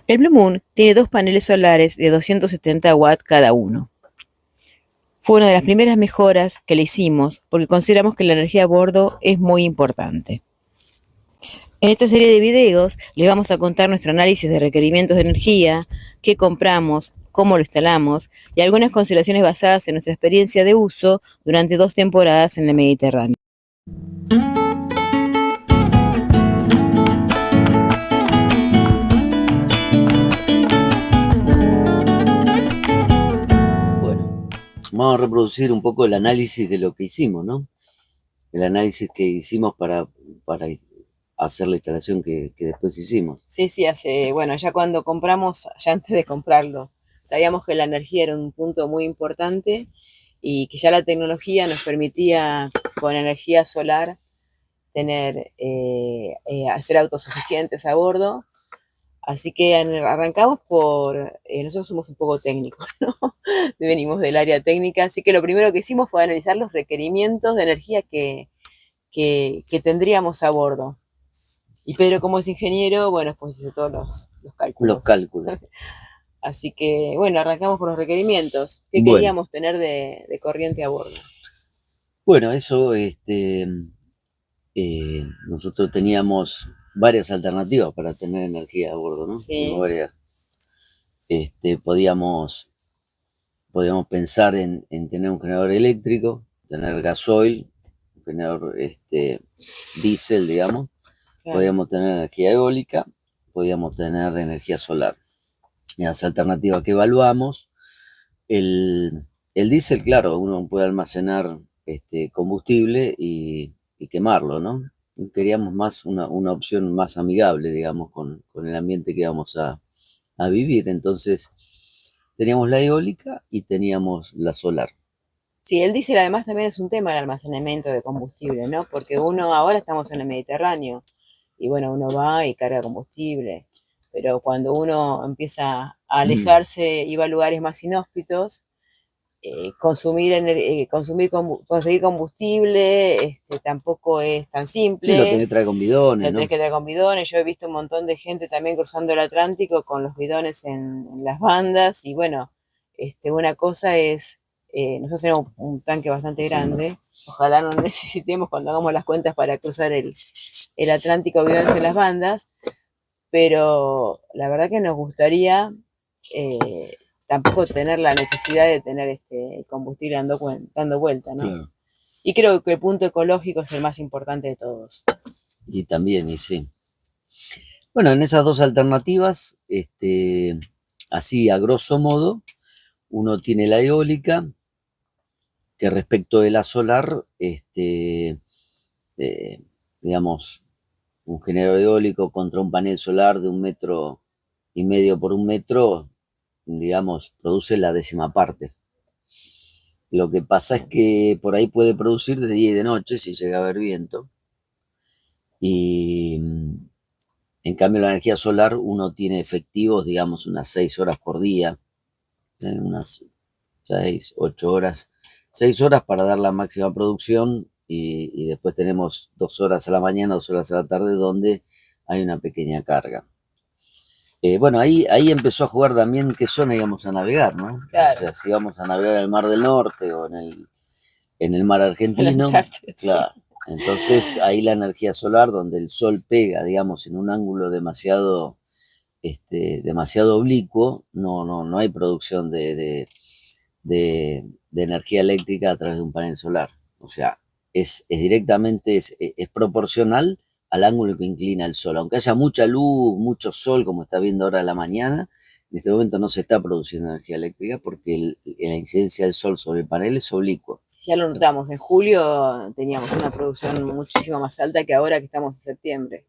El Blue Moon tiene dos paneles solares de 270 watts cada uno. Fue una de las primeras mejoras que le hicimos porque consideramos que la energía a bordo es muy importante. En esta serie de videos les vamos a contar nuestro análisis de requerimientos de energía, qué compramos, cómo lo instalamos y algunas consideraciones basadas en nuestra experiencia de uso durante 2 temporadas en el Mediterráneo. Bueno, vamos a reproducir un poco el análisis de lo que hicimos, ¿no? El análisis que hicimos para hacer la instalación que después hicimos. Sí, bueno, ya cuando compramos, ya antes de comprarlo, sabíamos que la energía era un punto muy importante y que ya la tecnología nos permitía con energía solar ser autosuficientes a bordo. Así que arrancamos nosotros somos un poco técnicos, ¿no? Venimos del área técnica, así que lo primero que hicimos fue analizar los requerimientos de energía que tendríamos a bordo. Y Pedro, como es ingeniero, bueno, pues hizo todos los cálculos. Los cálculos. Así que, bueno, arrancamos por los requerimientos. ¿Qué Bueno. queríamos tener de corriente a bordo? Bueno, eso, nosotros teníamos varias alternativas para tener energía a bordo, ¿no? Sí. Podíamos pensar en tener un generador eléctrico, tener gasoil, un generador diésel, digamos. Claro. Podíamos tener energía eólica, podíamos tener energía solar. Y las alternativas que evaluamos, el diésel, claro, uno puede almacenar combustible y quemarlo, ¿no? Queríamos más una opción más amigable, digamos, con el ambiente que vamos a vivir. Entonces, teníamos la eólica y teníamos la solar. Sí, el diésel además también es un tema el almacenamiento de combustible, ¿no? Porque ahora estamos en el Mediterráneo y bueno, uno va y carga combustible, pero cuando uno empieza a alejarse y va a lugares más inhóspitos, conseguir combustible tampoco es tan simple. Sí, lo tenés que traer con bidones, Lo tenés que traer con bidones. Yo he visto un montón de gente también cruzando el Atlántico con los bidones en las bandas y bueno, una cosa es, nosotros tenemos un tanque bastante grande, ojalá no necesitemos cuando hagamos las cuentas para cruzar el Atlántico bidones en las bandas, pero la verdad que nos gustaría tampoco tener la necesidad de tener combustible dando vuelta, ¿no? Claro. Y creo que el punto ecológico es el más importante de todos. Y también, y sí. Bueno, en esas dos alternativas, así a grosso modo, uno tiene la eólica, que respecto de la solar, digamos, un generador eólico contra un panel solar de 1,5 metros por 1 metro, digamos, produce la 10ª parte. Lo que pasa es que por ahí puede producir de día y de noche si llega a haber viento. Y en cambio la energía solar uno tiene efectivos, digamos, unas 6 horas por día, unas 6, 8 horas. 6 horas para dar la máxima producción y después tenemos 2 horas a la mañana, 2 horas a la tarde donde hay una pequeña carga. Bueno, ahí empezó a jugar también qué zona íbamos a navegar, ¿no? Claro. O sea, si íbamos a navegar en el Mar del Norte o en el mar argentino, claro. Sí. Entonces ahí la energía solar, donde el sol pega, digamos, en un ángulo demasiado oblicuo, no hay producción de energía eléctrica a través de un panel solar. O sea, es directamente, es proporcional al ángulo que inclina el sol. Aunque haya mucha luz, mucho sol, como está viendo ahora a la mañana, en este momento no se está produciendo energía eléctrica porque la incidencia del sol sobre el panel es oblicua. Ya lo notamos, en julio teníamos una producción muchísimo más alta que ahora que estamos en septiembre.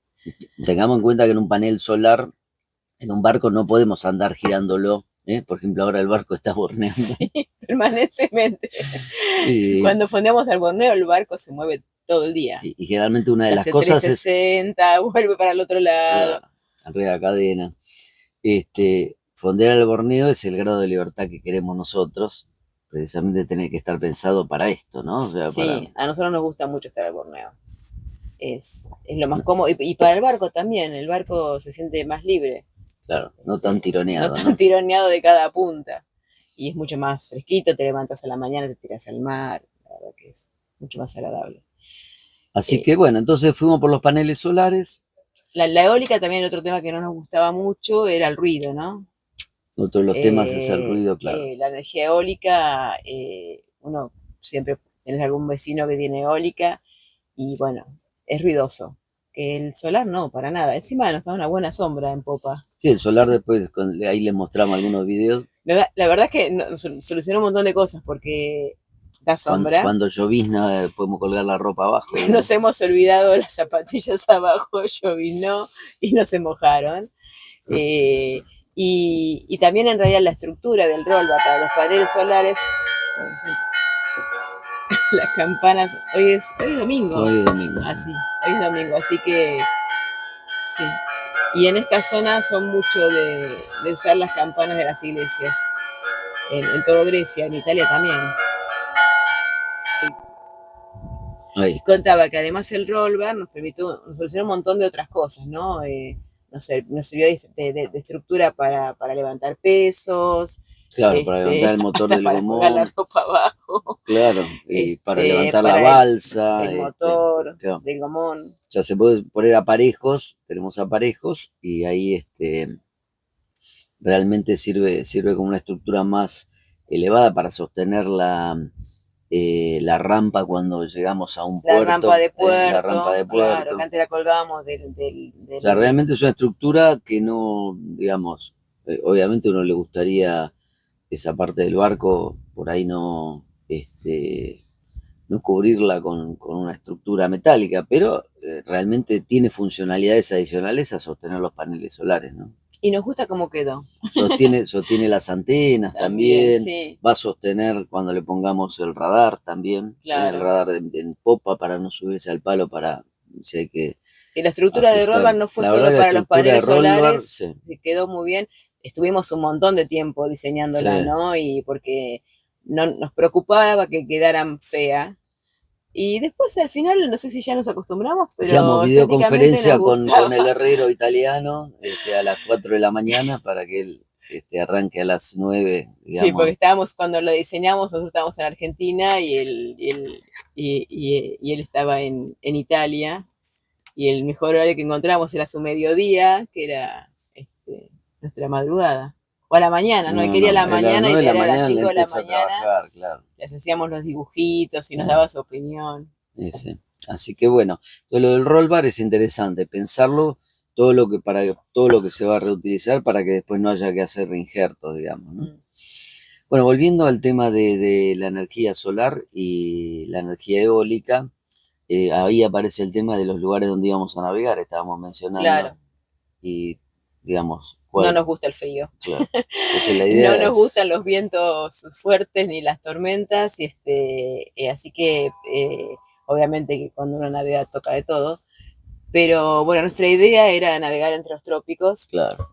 Tengamos en cuenta que en un panel solar, en un barco no podemos andar girándolo. Por ejemplo, ahora el barco está borneando. Sí, permanentemente. Cuando fondeamos al borneo, el barco se mueve todo el día. Y generalmente una de las cosas 360, vuelve para el otro lado. Enreda cadena. Fondear al borneo es el grado de libertad que queremos nosotros. Precisamente tiene que estar pensado para esto, ¿no? O sea, sí, a nosotros nos gusta mucho estar al borneo. Es lo más cómodo. Y para el barco también, el barco se siente más libre. Claro, no tan no tironeado, tan ¿no? tironeado de cada punta. Y es mucho más fresquito, te levantas a la mañana, te tiras al mar, la verdad que es mucho más agradable. Así Eh, que bueno, entonces fuimos por los paneles solares. la eólica también, el otro tema que no nos gustaba mucho era el ruido, ¿no? Otro de los temas es el ruido, claro. La energía eólica, uno siempre tenés algún vecino que tiene eólica y bueno, es ruidoso. Que el solar no, para nada. Encima nos da una buena sombra en popa. Sí, el solar después, ahí les mostramos algunos videos. La verdad es que solucionó un montón de cosas porque da sombra. Cuando llovizna podemos colgar la ropa abajo, Nos digamos. hemos olvidado las zapatillas abajo, llovinó y no se mojaron. Eh, y también en realidad la estructura del rollbar para los paneles solares, las campanas, hoy es domingo, Hoy es domingo. así, hoy es domingo, así que sí. Y en esta zona son mucho de usar las campanas de las iglesias, en todo Grecia, en Italia también. Ahí, Y contaba que además el rollbar nos solucionó un montón de otras cosas, ¿no? Nos sirvió de estructura para levantar pesos, claro, para levantar el motor hasta del para colgar la gomón, ropa abajo, claro, y para levantar la para balsa, el motor claro. del gomón. O sea, se puede poner aparejos, tenemos aparejos, y ahí realmente sirve como una estructura más elevada para sostener la rampa cuando llegamos a un puerto, la rampa de Claro, que puerto. antes la colgábamos O sea, realmente es una estructura que no, digamos, obviamente a uno le gustaría esa parte del barco, por ahí no, no cubrirla con una estructura metálica, pero realmente tiene funcionalidades adicionales a sostener los paneles solares, ¿no? y nos gusta cómo quedó. Sostiene las antenas También, también, sí, va a sostener cuando le pongamos el radar también, el claro. radar en popa para no subirse al palo para si hay que Y la estructura de ajustar. rollbar no fue La verdad solo que la para los estructura de paneles rollbar, solares, sí, quedó muy bien. Estuvimos un montón de tiempo diseñándola, sí. ¿no? Y porque no nos preocupaba que quedaran fea. Y después al final, no sé si ya nos acostumbramos, Hacíamos pero estéticamente nos videoconferencia con el gustaba. herrero italiano a las 4 de la mañana para que él arranque a las 9, Sí, porque digamos. estábamos, cuando lo diseñamos, nosotros estábamos en Argentina y él estaba en Italia. Y el mejor horario que encontramos era su mediodía, que era nuestra madrugada. O a la mañana, ¿no? Él No, quería a no, la él a las mañana y 9 de la era a las mañana le 5 de la empieza a mañana, trabajar, claro. les hacíamos los dibujitos y nos Sí, daba su opinión. sí. Así que bueno, todo lo del roll bar es interesante, pensarlo, todo lo que se va a reutilizar para que después no haya que hacer reinjertos, digamos, ¿no? Mm. Bueno, volviendo al tema de la energía solar y la energía eólica, ahí aparece el tema de los lugares donde íbamos a navegar, estábamos mencionando, Claro, y digamos, no nos gusta el frío. claro. Entonces la No idea nos es, gustan los vientos fuertes ni las tormentas, así que obviamente que cuando uno navega toca de todo. Pero bueno, nuestra idea era navegar entre los trópicos. claro,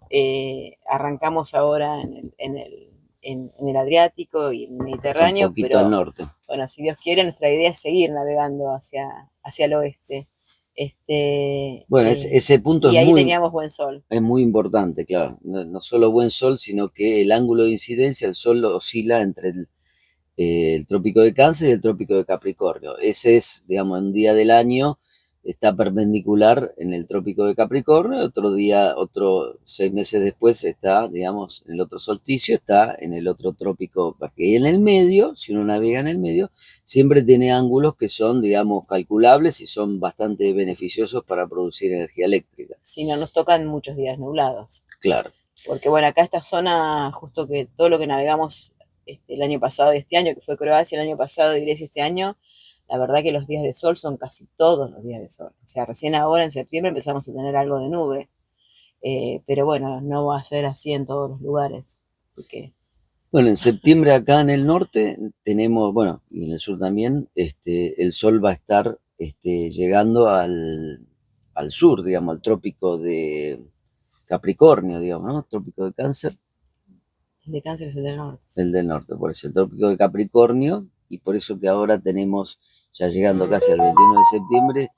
Arrancamos ahora en el Adriático y el está un Mediterráneo, poquito al pero norte. bueno, si Dios quiere, nuestra idea es seguir navegando hacia el oeste. Bueno, ese punto Y ahí teníamos buen sol. es muy importante, claro. No, no solo buen sol, sino que el ángulo de incidencia, el sol oscila entre el trópico de Cáncer y el trópico de Capricornio. Ese es, digamos, un día del año está perpendicular en el trópico de Capricornio, otro día, 6 meses después está, digamos, en el otro solsticio, está en el otro trópico, porque en el medio, si uno navega en el medio, siempre tiene ángulos que son, digamos, calculables y son bastante beneficiosos para producir energía eléctrica. Si no, nos tocan muchos días nublados. Claro. Porque bueno, acá esta zona, justo que todo lo que navegamos el año pasado y este año, que fue Croacia el año pasado y Grecia este año, la verdad que los días de sol son casi todos los días de sol. O sea, recién ahora en septiembre empezamos a tener algo de nube. Pero bueno, no va a ser así en todos los lugares. Porque, Bueno, en septiembre acá en el norte tenemos, bueno, y en el sur también, el sol va a estar llegando al sur, digamos, al trópico de Capricornio, digamos, ¿no? Trópico de Cáncer, el de cáncer es el del norte. el del norte, por eso, el trópico de Capricornio, y por eso que ahora tenemos, ya llegando casi al 21 de septiembre,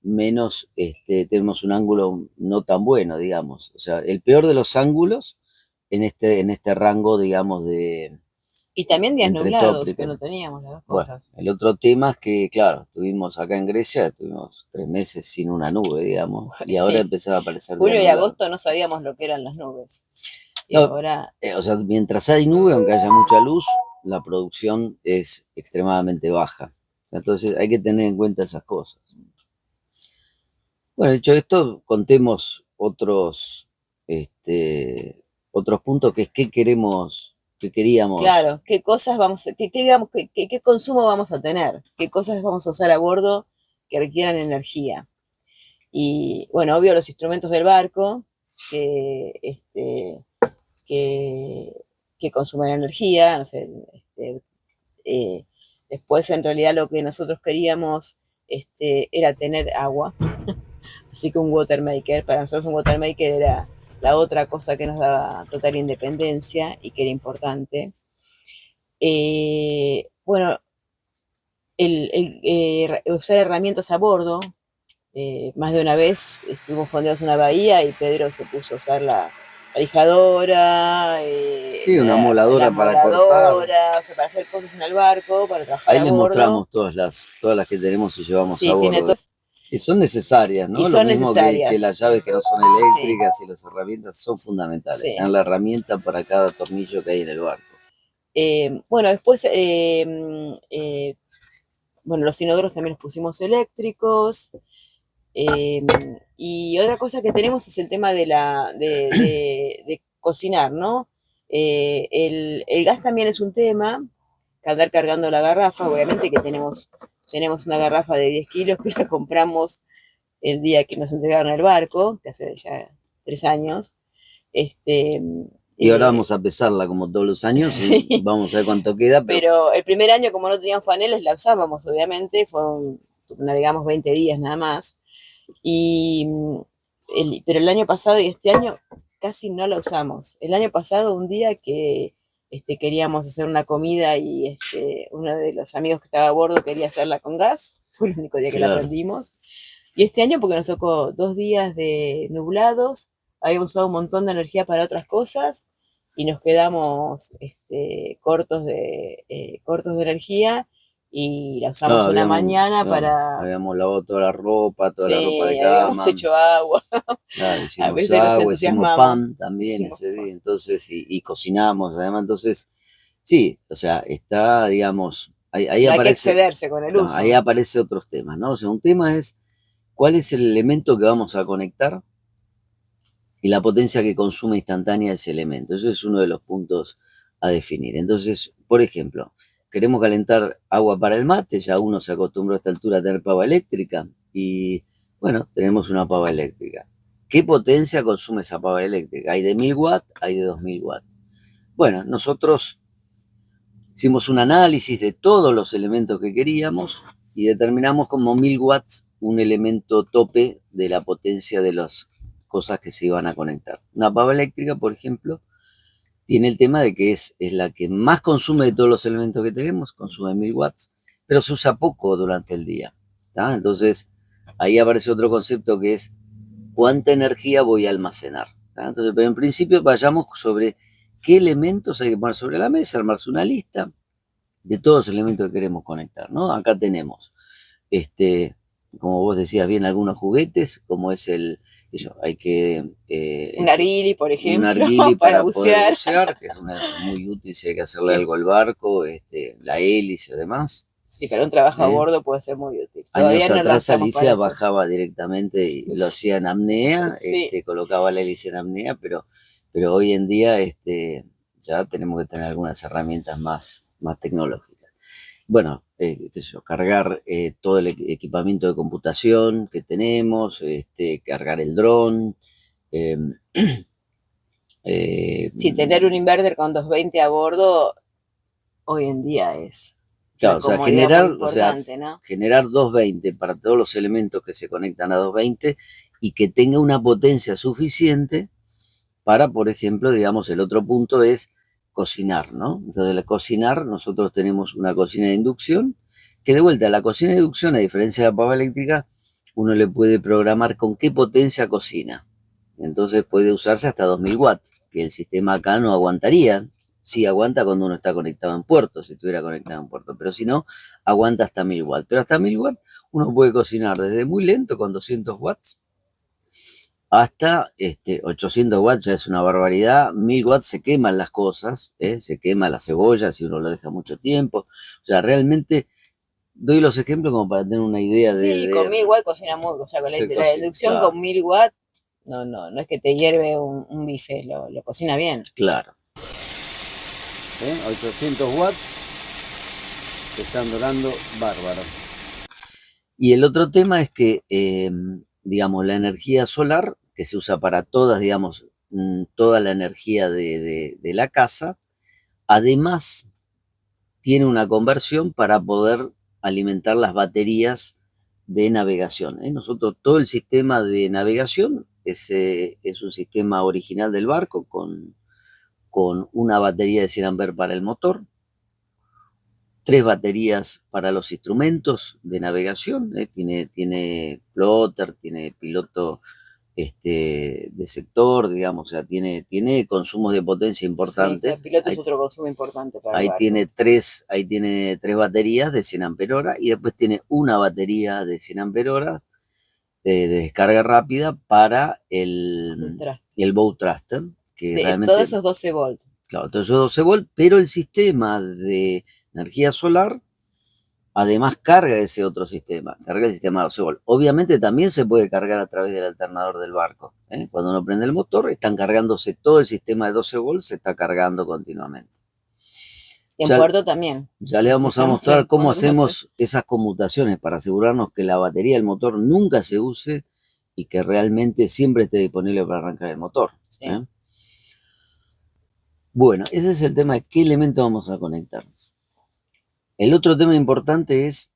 menos tenemos un ángulo no tan bueno, digamos. O sea, el peor de los ángulos en este rango, digamos, de Y también días entre nublados, que tópicos. no teníamos las dos Bueno, cosas. el otro tema es que, claro, estuvimos acá en Grecia, tuvimos 3 meses sin una nube, digamos, y ahora Sí, empezaba a aparecer días julio y nublados. agosto no sabíamos lo que eran las nubes. Y No, ahora, o sea, mientras hay nube, aunque haya mucha luz, la producción es extremadamente baja. Entonces hay que tener en cuenta esas cosas. Bueno, dicho esto, contemos otros puntos, que es qué queremos, qué queríamos. claro, qué cosas vamos a, digamos, qué consumo vamos a tener, qué cosas vamos a usar a bordo que requieran energía. Y bueno, obvio los instrumentos del barco que, que, que consumen energía, no sé, eh, después en realidad lo que nosotros queríamos era tener agua, así que un water maker, para nosotros un water maker era la otra cosa que nos daba total independencia y que era importante. Bueno, usar herramientas a bordo. Más de una vez estuvimos fondeados en una bahía y Pedro se puso a usar la lijadora, Sí, una la moladora para cortar. moladora, o sea, para hacer cosas en el barco, para trabajar Ahí a les bordo. mostramos todas las que tenemos y llevamos a Sí, tiene bordo. todas Y son necesarias, y ¿no? Lo son mismo que necesarias. las llaves que no son Sí, eléctricas y las herramientas son fundamentales. sí. Tener la herramienta para cada tornillo que hay en el barco. Bueno, después, bueno, los inodoros también los pusimos eléctricos. Eh, y otra cosa que tenemos es el tema de cocinar, ¿no? El gas también es un tema, que andar cargando la garrafa, obviamente que tenemos una garrafa de 10 kilos que la compramos el día que nos entregaron el barco, que hace ya 3 años. Este, Y ahora eh, vamos a pesarla como todos los años y sí, vamos a ver cuánto queda, pero pero el primer año como no teníamos paneles la usábamos, obviamente, navegamos 20 días nada más. Y, pero el año pasado y este año casi no la usamos. El año pasado, un día que queríamos hacer una comida y uno de los amigos que estaba a bordo quería hacerla con gas, fue el único día que la claro. prendimos. Y este año, porque nos tocó 2 días de nublados, habíamos usado un montón de energía para otras cosas y nos quedamos cortos de energía y la usamos Ah, una mañana claro, para. habíamos lavado toda la ropa de Sí, habíamos cama. hecho agua. Claro, A hicimos veces nos agua, hicimos entusiasmamos. pan también Hicimos ese pan. día, entonces, y cocinamos, además, entonces, sí, o sea, está, digamos, ahí No hay que aparece, excederse con el claro, ahí uso. aparece otros temas, ¿no? O sea, un tema es cuál es el elemento que vamos a conectar y la potencia que consume instantánea ese elemento. Eso es uno de los puntos a definir. Entonces, por ejemplo, queremos calentar agua para el mate, ya uno se acostumbró a esta altura a tener pava eléctrica y bueno, tenemos una pava eléctrica. ¿Qué potencia consume esa pava eléctrica? Hay de 1000 watts, hay de 2000 watts. Bueno, nosotros hicimos un análisis de todos los elementos que queríamos y determinamos como 1000 watts un elemento tope de la potencia de las cosas que se iban a conectar. Una pava eléctrica, por ejemplo, tiene el tema de que es la que más consume de todos los elementos que tenemos, consume 1000 watts, pero se usa poco durante el día. ¿Tá? Entonces, ahí aparece otro concepto que es cuánta energía voy a almacenar. ¿Tá? Entonces, pero en principio vayamos sobre qué elementos hay que poner sobre la mesa, armarse una lista de todos los elementos que queremos conectar, ¿no? Acá tenemos, como vos decías bien, algunos juguetes, como es hay que, Un arguili, por un ejemplo, narguili para para poder bucear. bucear, que es muy útil si hay que hacerle Es- algo al barco, la hélice, además. sí, para un trabajo a ¿Eh? bordo puede ser muy útil. Todavía Años no la atrás usamos para Alicia eso. bajaba directamente y lo hacía en apnea, Sí, colocaba la hélice en apnea, pero hoy en día ya tenemos que tener algunas herramientas más tecnológicas. Bueno, qué sé yo, cargar todo el equipamiento de computación que tenemos, cargar el dron. eh, eh, sí, tener un inverter con 220 a bordo hoy en día es una claro, comodidad muy importante, ¿no? generar 220 para todos los elementos que se conectan a 220 y que tenga una potencia suficiente para, por ejemplo, digamos, el otro punto es cocinar, ¿no? Entonces, cocinar, nosotros tenemos una cocina de inducción, que de vuelta, la cocina de inducción, a diferencia de la pava eléctrica, uno le puede programar con qué potencia cocina. Entonces puede usarse hasta 2000 watts, que el sistema acá no aguantaría. Sí aguanta cuando uno está conectado en puerto, si estuviera conectado en puerto, pero si no, aguanta hasta 1000 watts. Pero hasta 1000 watts uno puede cocinar desde muy lento con 200 watts hasta 800 watts, ya es una barbaridad. 1000 watts se queman las cosas, se quema la cebolla si uno lo deja mucho tiempo. O sea, realmente doy los ejemplos como para tener una idea Sí, con 1000 watts cocina muy, o sea, con la inducción claro, con 1000 watts, no es que te hierve un bife, lo cocina bien. claro. 800 watts te están dorando bárbaro. Y el otro tema es que, digamos, la energía solar, que se usa para todas, digamos, toda la energía de la casa, además tiene una conversión para poder alimentar las baterías de navegación. Nosotros, todo el sistema de navegación es un sistema original del barco con una batería de 100 amperes para el motor, 3 baterías para los instrumentos de navegación, tiene plotter, tiene piloto de sector, digamos, o sea, tiene consumos de potencia importantes. Sí, el piloto es otro consumo importante para ahí el barco. tiene tres baterías de 100 amperes hora y después tiene una batería de 100 amperes hora de descarga rápida para el bow thruster, que realmente todos esos 12 volts. Claro, todos esos 12 volts, pero el sistema de energía solar además carga ese otro sistema, carga el sistema de 12 volts. Obviamente también se puede cargar a través del alternador del barco. Cuando uno prende el motor, están cargándose todo el sistema de 12 volts, se está cargando continuamente. Y en puerto también. Ya le vamos a mostrar cómo hacemos esas conmutaciones para asegurarnos que la batería del motor nunca se use y que realmente siempre esté disponible para arrancar el motor. Sí. Bueno, ese es el tema de qué elemento vamos a conectar. El otro tema importante es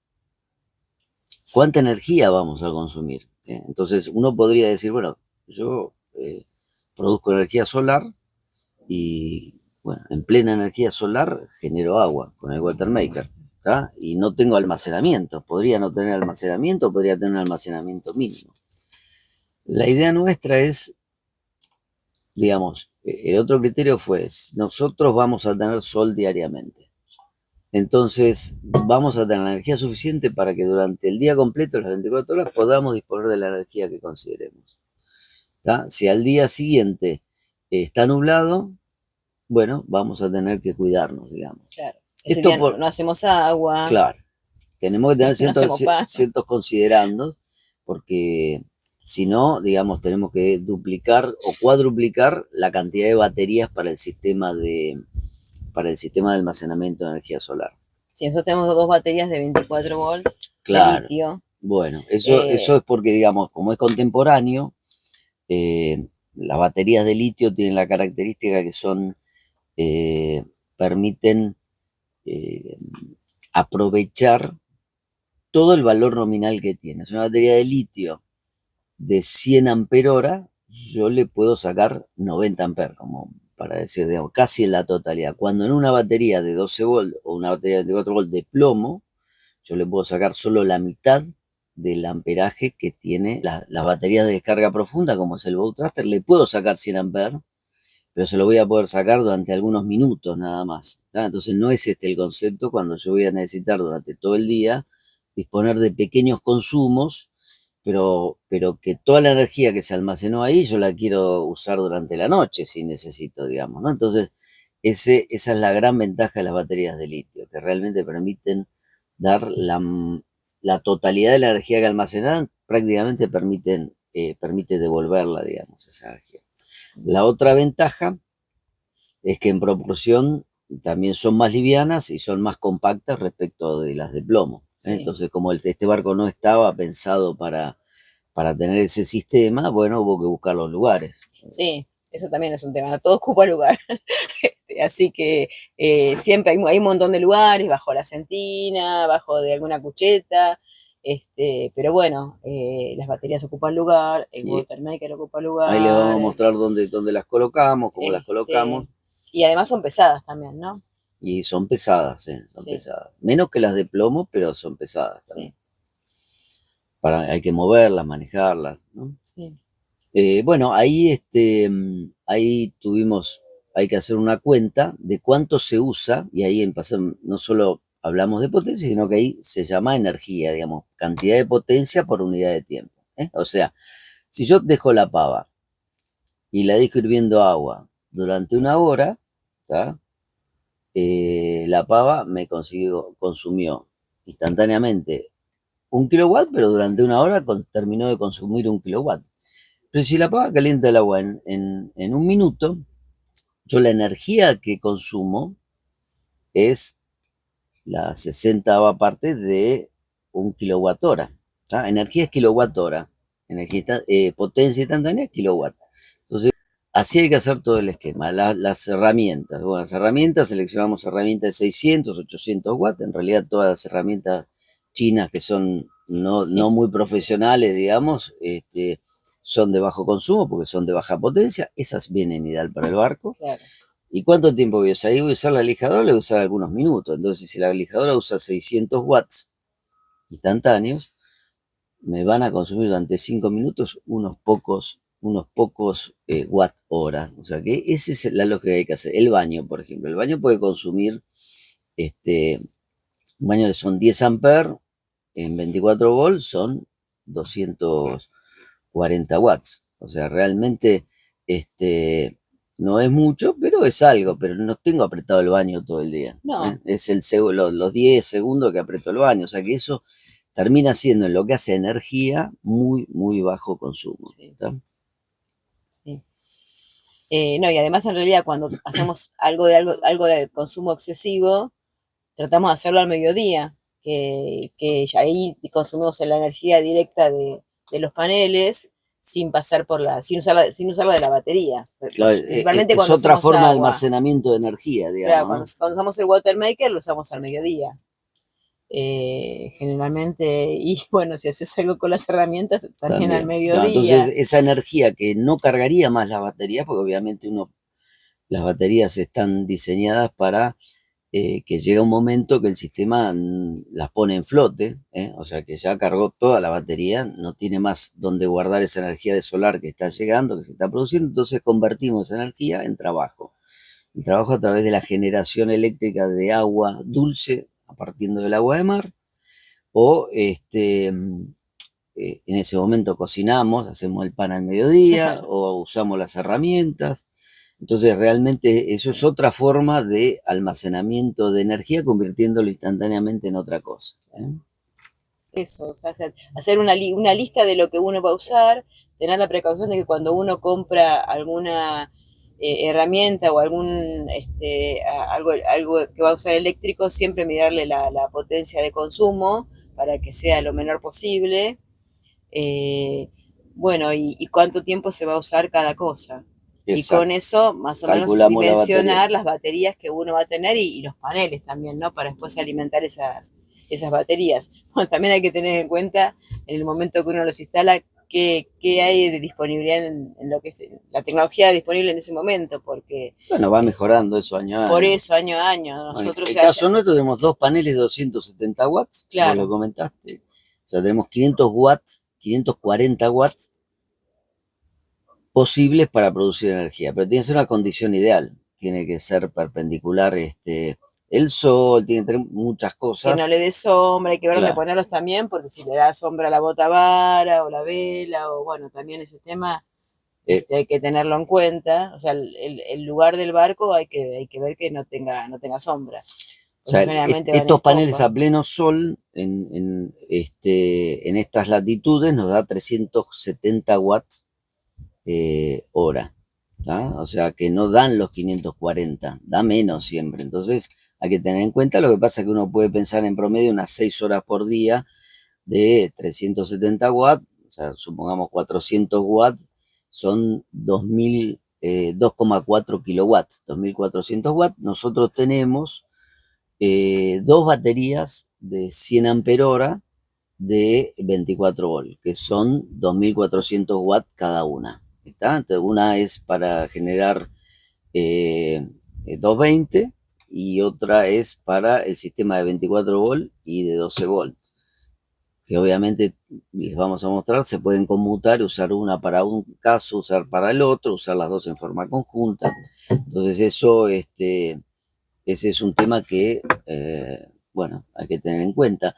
cuánta energía vamos a consumir. Entonces uno podría decir, bueno, yo produzco energía solar y bueno, en plena energía solar genero agua con el water maker, ¿tá? Y no tengo almacenamiento. Podría no tener almacenamiento, podría tener un almacenamiento mínimo. La idea nuestra es, digamos, el otro criterio fue, nosotros vamos a tener sol diariamente. Entonces, vamos a tener la energía suficiente para que durante el día completo, las 24 horas, podamos disponer de la energía que consideremos. ¿Tá? Si al día siguiente está nublado, bueno, vamos a tener que cuidarnos, digamos. Claro. Ese día no hacemos agua. Claro. Tenemos que tener ciertos considerandos, porque si no, digamos, tenemos que duplicar o cuadruplicar la cantidad de baterías para el sistema de almacenamiento de energía solar. Si nosotros tenemos 2 baterías de 24 volts claro, de litio. Bueno, eso es porque, digamos, como es contemporáneo, las baterías de litio tienen la característica que son, permiten aprovechar todo el valor nominal que tiene. Es una batería de litio de 100 amperes hora, yo le puedo sacar 90 amperes, como para decir, digamos, casi en la totalidad. Cuando en una batería de 12 volts o una batería de 24 volts de plomo, yo le puedo sacar solo la mitad del amperaje que tiene las baterías de descarga profunda, como es el bow thruster. Le puedo sacar 100 amperes, pero se lo voy a poder sacar durante algunos minutos nada más. ¿Tá? Entonces no es este el concepto cuando yo voy a necesitar durante todo el día disponer de pequeños consumos, pero que toda la energía que se almacenó ahí yo la quiero usar durante la noche si necesito, digamos, ¿no? Entonces, esa es la gran ventaja de las baterías de litio, que realmente permiten dar la totalidad de la energía que almacenan, prácticamente permite devolverla, digamos, esa energía. La otra ventaja es que en proporción también son más livianas y son más compactas respecto de las de plomo. Sí. Entonces, como este barco no estaba pensado para tener ese sistema, bueno, hubo que buscar los lugares. Sí, eso también es un tema, todo ocupa lugar. Así que siempre hay un montón de lugares, bajo la sentina, bajo de alguna cucheta, pero bueno, las baterías ocupan lugar, el water maker ocupa lugar. Ahí les vamos a mostrar dónde las colocamos, cómo las colocamos. Y además son pesadas también, ¿no? Y son pesadas, son pesadas. Menos que las de plomo, pero son pesadas también. Sí. hay que moverlas, manejarlas, ¿no? Sí. Bueno, ahí, ahí hay que hacer una cuenta de cuánto se usa, y ahí no solo hablamos de potencia, sino que ahí se llama energía, digamos, cantidad de potencia por unidad de tiempo, ¿eh? O sea, si yo dejo la pava y la dejo hirviendo agua durante una hora, ¿tá? La pava consumió instantáneamente 1 kilowatt, pero durante una hora terminó de consumir 1 kilowatt. Pero si la pava calienta el agua en 1 minuto, yo la energía que consumo es la 60ª parte de 1 kWh. Energía es kilowatt-hora. Potencia instantánea es kilowatt. Entonces, así hay que hacer todo el esquema. Las herramientas. Bueno, las herramientas, seleccionamos herramientas de 600, 800 watts. En realidad, todas las herramientas chinas que son no muy profesionales, digamos, son de bajo consumo porque son de baja potencia. Esas vienen ideal para el barco. Claro. ¿Y cuánto tiempo voy a usar? Ahí voy a usar la lijadora, le voy a usar algunos minutos. Entonces, si la lijadora usa 600 watts instantáneos, me van a consumir durante 5 minutos unos pocos watt hora. O sea que esa es la lógica que hay que hacer. El baño, por ejemplo. El baño puede consumir, un baño que son 10 amperes, en 24 volts son 240 watts. O sea, realmente, no es mucho, pero es algo, pero no tengo apretado el baño todo el día. No. Es los 10 segundos que aprieto el baño, o sea que eso termina siendo en lo que hace energía muy, muy bajo consumo. Sí. Sí. No, y además en realidad cuando hacemos algo de consumo excesivo, tratamos de hacerlo al mediodía, que ya ahí consumimos la energía directa de los paneles sin pasar sin usar la de la batería. Claro, Principalmente es cuando otra hacemos forma de agua. almacenamiento de energía, Claro, digamos, ¿no? cuando usamos el water maker lo usamos al mediodía. Generalmente, y bueno, si haces algo con las herramientas, también al También. No, entonces, mediodía. esa energía que no cargaría más las baterías, porque obviamente las baterías están diseñadas para que llega un momento que el sistema las pone en flote, ¿eh? O sea que ya cargó toda la batería, no tiene más donde guardar esa energía de solar que está llegando, que se está produciendo, entonces convertimos esa energía en trabajo. El trabajo a través de la generación eléctrica de agua dulce, a partir del agua de mar, o en ese momento cocinamos, hacemos el pan al mediodía o usamos las herramientas. Entonces realmente eso es otra forma de almacenamiento de energía, convirtiéndolo instantáneamente en otra cosa, ¿eh? Eso, o sea, hacer una lista de lo que uno va a usar, tener la precaución de que cuando uno compra alguna herramienta o algo que va a usar eléctrico, siempre mirarle la potencia de consumo para que sea lo menor posible. Eh, bueno, y cuánto tiempo se va a usar cada cosa. Y con Exacto. eso, más o menos, Calculamos la batería. dimensionar las baterías que uno va a tener y los paneles también, ¿no? Para después alimentar esas baterías. Bueno, también hay que tener en cuenta, en el momento que uno los instala, qué hay de disponibilidad en lo que es la tecnología disponible en ese momento, porque Bueno, va mejorando eso año a por año. eso, año a año, Bueno, en nosotros el ya, caso nuestro tenemos dos paneles de 270 watts, vos lo claro, comentaste. O sea, tenemos 500 watts, 540 watts posibles para producir energía, pero tiene que ser una condición ideal. Tiene que ser perpendicular el sol, tiene que tener muchas que no cosas. le dé sombra, hay que ver dónde Claro, ponerlos también, porque si le da sombra a la botavara o la vela, o bueno, también ese tema hay que tenerlo en cuenta. O sea, el lugar del barco hay que ver que no tenga sombra. o sea, Porque generalmente van estos en paneles popa. a pleno sol en estas latitudes nos da 370 watts hora, ¿tá? O sea que no dan los 540, da menos siempre. Entonces hay que tener en cuenta, lo que pasa es que uno puede pensar en promedio unas 6 horas por día de 370 watts, o sea, supongamos 400 watts, son 2,4 kilowatts, 2400 watts. Nosotros tenemos dos baterías de 100 ampere-hora de 24 volts, que son 2400 watts cada una. ¿Está? Entonces, una es para generar 220 y otra es para el sistema de 24 volts y de 12 volts. que obviamente les vamos a mostrar, se pueden conmutar, usar una para un caso, usar para el otro, usar las dos en forma conjunta. Entonces eso, ese es un tema que, bueno, hay que tener en cuenta.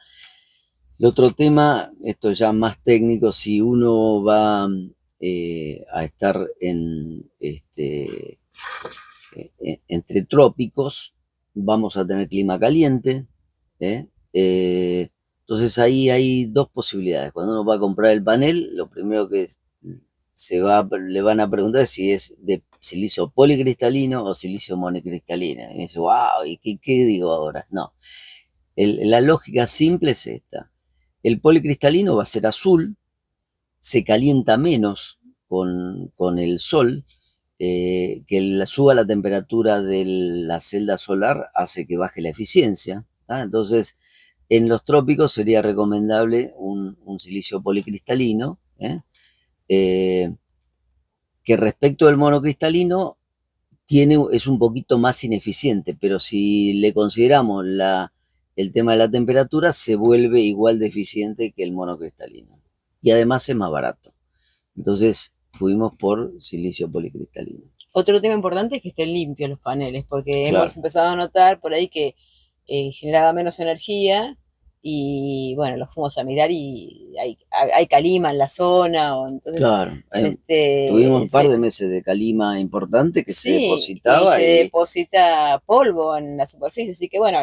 El otro tema, esto ya más técnico, si uno va a estar entre trópicos, vamos a tener clima caliente. Entonces ahí hay dos posibilidades. Cuando uno va a comprar el panel, lo primero que le van a preguntar es si es de silicio policristalino o silicio monocristalino. Y dice, wow, ¿y qué digo ahora? No. La lógica simple es esta. El policristalino va a ser azul, se calienta menos con el sol, que suba la temperatura de la celda solar hace que baje la eficiencia. Entonces, en los trópicos sería recomendable un silicio policristalino, que respecto del monocristalino es un poquito más ineficiente, pero si le consideramos el tema de la temperatura, se vuelve igual de eficiente que el monocristalino. Y además es más barato. Entonces fuimos por silicio policristalino. Otro tema importante es que estén limpios los paneles, porque Claro. hemos empezado a notar por ahí que generaba menos energía y bueno, los fuimos a mirar y hay calima en la zona. Entonces, claro, tuvimos un par de meses de calima importante que se depositaba. Y se deposita polvo en la superficie, así que bueno,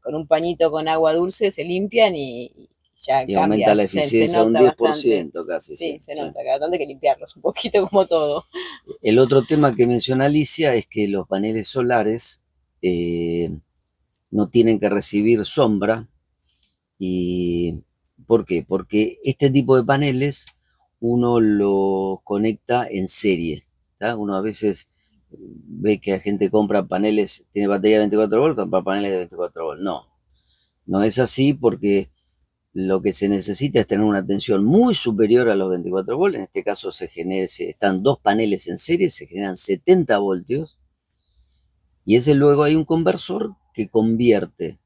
con un pañito con agua dulce se limpian y ya y cambia. Aumenta la eficiencia un 10% bastante. Casi. Sí, se nota, cada tanto hay que limpiarlos un poquito como todo. El otro tema que menciona Alicia es que los paneles solares no tienen que recibir sombra. ¿Y por qué? Porque este tipo de paneles uno lo conecta en serie. Uno a veces ve que la gente compra paneles, tiene batería de 24 volts, compra paneles de 24 volts. No es así, porque lo que se necesita es tener una tensión muy superior a los 24 volts. En este caso están dos paneles en serie, se generan 70 voltios. Y luego hay un conversor que convierte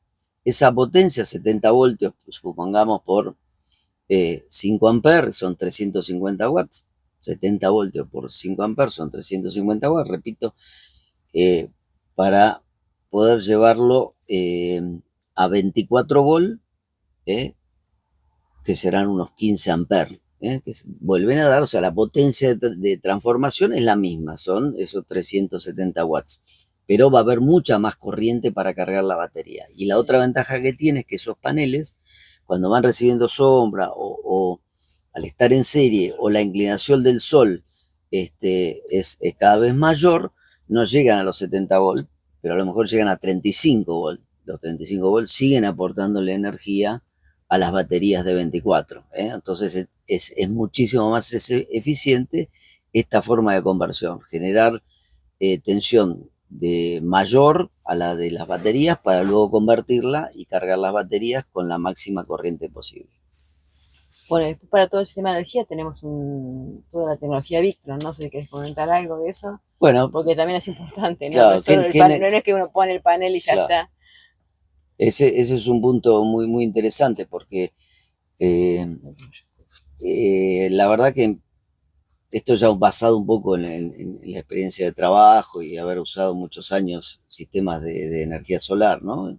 esa potencia, 70 voltios, pues, supongamos por 5 amperes, son 350 watts. 70 voltios por 5 amperes son 350 watts, repito, para poder llevarlo a 24 volts, que serán unos 15 amperes, que vuelven a dar, o sea, la potencia de transformación es la misma, son esos 370 watts, pero va a haber mucha más corriente para cargar la batería. Y la otra ventaja que tiene es que esos paneles, cuando van recibiendo sombra o al estar en serie o la inclinación del sol es cada vez mayor, no llegan a los 70 volts, pero a lo mejor llegan a 35 volts. Los 35 volts siguen aportándole energía a las baterías de 24. Entonces es muchísimo más eficiente esta forma de conversión, generar tensión mayor a la de las baterías para luego convertirla y cargar las baterías con la máxima corriente posible. Bueno, después para todo el sistema de energía tenemos toda la tecnología Victron, no sé si querés comentar algo de eso. Bueno, porque también es importante, ¿no? Claro, no es que uno pone el panel y ya está. Ese es un punto muy, muy interesante, porque la verdad que esto ya basado un poco en la experiencia de trabajo y haber usado muchos años sistemas de energía solar, ¿no?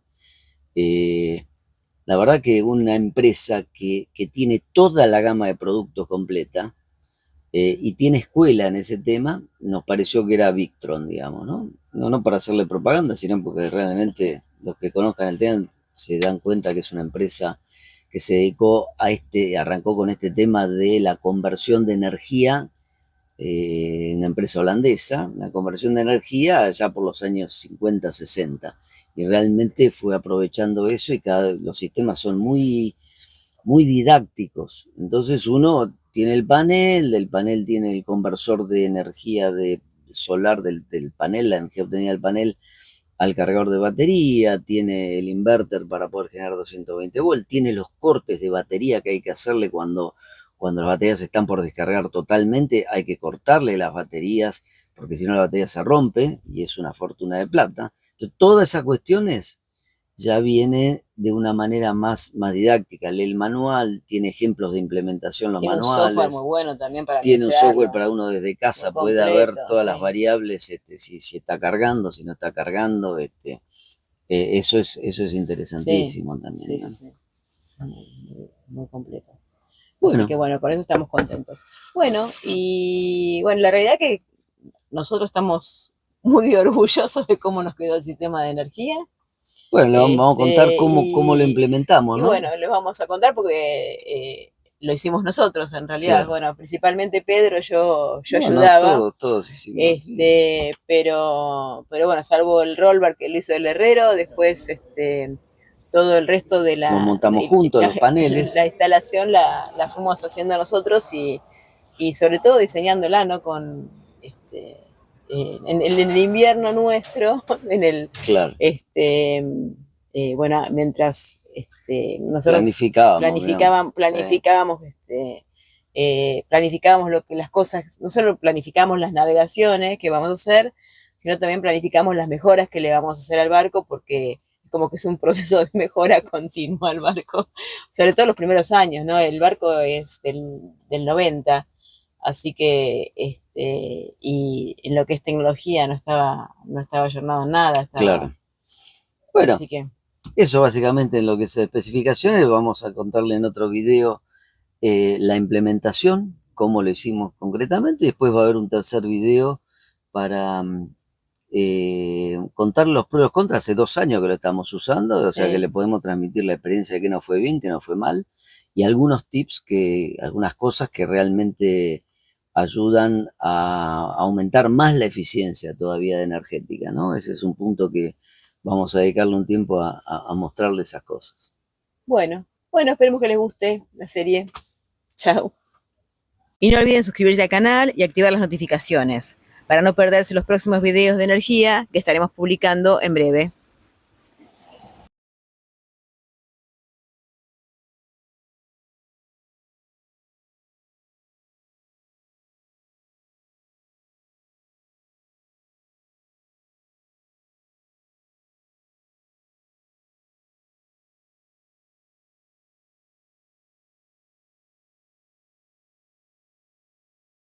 La verdad que una empresa que tiene toda la gama de productos completa y tiene escuela en ese tema, nos pareció que era Victron, digamos, ¿no? No para hacerle propaganda, sino porque realmente los que conozcan el tema se dan cuenta que es una empresa que se dedicó arrancó con este tema de la conversión de energía, una empresa holandesa, la conversión de energía ya por los años 50, 60, y realmente fue aprovechando eso y los sistemas son muy, muy didácticos. Entonces uno tiene el panel tiene el conversor de energía solar del panel, la energía obtenida del panel al cargador de batería, tiene el inverter para poder generar 220 volts, tiene los cortes de batería que hay que hacerle cuando las baterías están por descargar totalmente, hay que cortarle las baterías, porque si no la batería se rompe y es una fortuna de plata. Entonces, todas esas cuestiones ya viene de una manera más didáctica. Lee el manual, tiene ejemplos de implementación los Tiene manuales. un software muy bueno también para Tiene un software administrarlo, para uno desde casa, muy puede ver completo, todas las sí. variables, si está cargando, si no está cargando. Eso es interesantísimo también, ¿no? Sí. Muy completo. Así Bueno, que bueno, con eso estamos contentos. Bueno, y bueno, la realidad que nosotros estamos muy orgullosos de cómo nos quedó el sistema de energía. bueno, le vamos a contar cómo lo implementamos, Y ¿no? bueno, les vamos a contar porque lo hicimos nosotros en realidad. Claro. Bueno, principalmente Pedro, yo No, ayudaba. todos hicimos. Sí. Pero bueno, salvo el rollback que lo hizo el herrero, después todo el resto de Lo montamos juntos, los paneles. la instalación la fuimos haciendo nosotros y sobre todo diseñándola, ¿no? En el invierno nuestro, en el, Claro. bueno, mientras nosotros planificábamos, planificábamos las cosas, no solo planificamos las navegaciones que vamos a hacer, sino también planificamos las mejoras que le vamos a hacer al barco, porque como que es un proceso de mejora continua al barco, sobre todo los primeros años, ¿no? El barco es del 90, así que, y en lo que es tecnología no estaba ayornado en nada. Claro. Bueno, así que eso básicamente en lo que es especificaciones. Vamos a contarle en otro video la implementación, cómo lo hicimos concretamente. Después va a haber un tercer video para contar los pros y los contras. Hace 2 años que lo estamos usando, o sea que le podemos transmitir la experiencia de qué nos fue bien, qué nos fue mal, y algunos tips, algunas cosas que realmente ayudan a aumentar más la eficiencia todavía energética, ¿no? Ese es un punto que vamos a dedicarle un tiempo a mostrarle esas cosas. Bueno, esperemos que les guste la serie. Chao. Y no olviden suscribirse al canal y activar las notificaciones para no perderse los próximos videos de energía que estaremos publicando en breve.